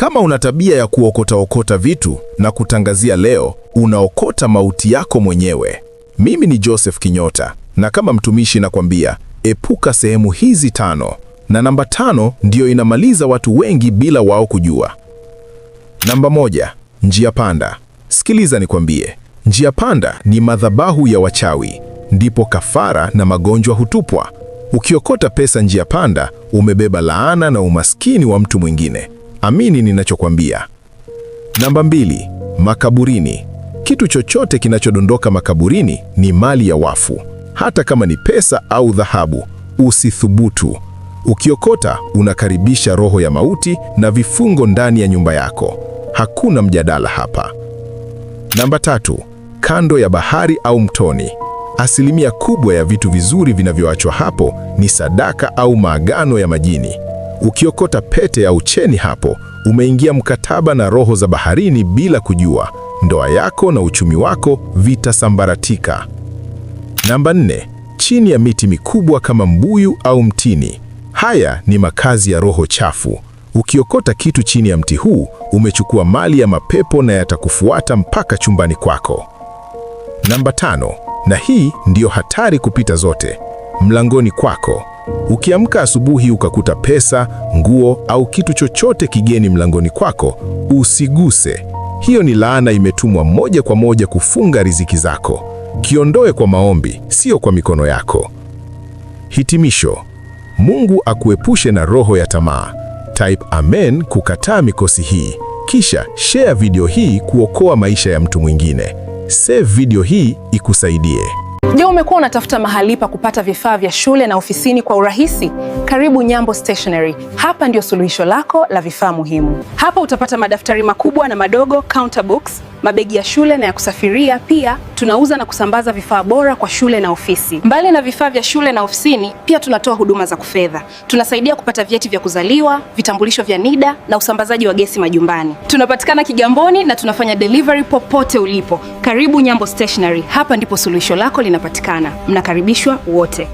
Kama una tabia ya kuokota vitu na kutangazia leo, unaokota mauti yako mwenyewe. Mimi ni Joseph Kinyota, na kama mtumishi nakwambia, epuka sehemu hizi 5. Na namba 5 ndiyo inamaliza watu wengi bila wao kujua. Namba 1, njia panda. Sikiliza nikwambie, njia panda ni madhabahu ya wachawi, ndipo kafara na magonjwa hutupwa. Ukiokota pesa njia panda, umebeba laana na umaskini wa mtu mwingine. Amini ninachokwambia. Namba 2, makaburini. Kitu chochote kinachodondoka makaburini ni mali ya wafu. Hata kama ni pesa au dhahabu, usithubutu. Ukiokota unakaribisha roho ya mauti na vifungo ndani ya nyumba yako. Hakuna mjadala hapa. Namba 3, kando ya bahari au mtoni. Asilimia kubwa ya vitu vizuri vinavyoachwa hapo ni sadaka au maagano ya majini. Ukiokota pete au cheni hapo, umeingia mkataba na roho za baharini bila kujua. Ndoa yako na uchumi wako vitasambaratika. Namba 4, chini ya miti mikubwa kama mbuyu au mtini. Haya ni makazi ya roho chafu. Ukiokota kitu chini ya mti huu, umechukua mali ya mapepo na yatakufuata mpaka chumbani kwako. Namba 5, na hii ndiyo hatari kupita zote, mlangoni kwako. Ukiamka asubuhi ukakuta pesa, nguo au kitu chochote kigeni mlangoni kwako, usiguse. Hiyo ni laana imetumwa moja kwa moja kufunga riziki zako. Kiondoe kwa maombi, sio kwa mikono yako. Hitimisho. Mungu akuepushe na roho ya tamaa. Type amen kukataa mikosi hii. Kisha share video hii kuokoa maisha ya mtu mwingine. Save video hii ikusaidie. Je, umekuwa unatafuta mahali pa kupata vifaa vya shule na ofisini kwa urahisi? Karibu Nyambo Stationery. Hapa ndio suluhisho lako la vifaa muhimu. Hapa utapata madaftari makubwa na madogo, counter books, mabegi ya shule na ya kusafiria. Pia tunauza na kusambaza vifaa bora kwa shule na ofisi. Mbali na vifaa vya shule na ofisini, pia tunatoa huduma za kifedha. Tunasaidia kupata vyeti vya kuzaliwa, vitambulisho vya NIDA na usambazaji wa gesi majumbani. Tunapatikana Kigamboni na tunafanya delivery popote ulipo. Karibu Nyambo Stationery. Hapa ndipo suluhisho lako linapatikana. Mnakaribishwa wote.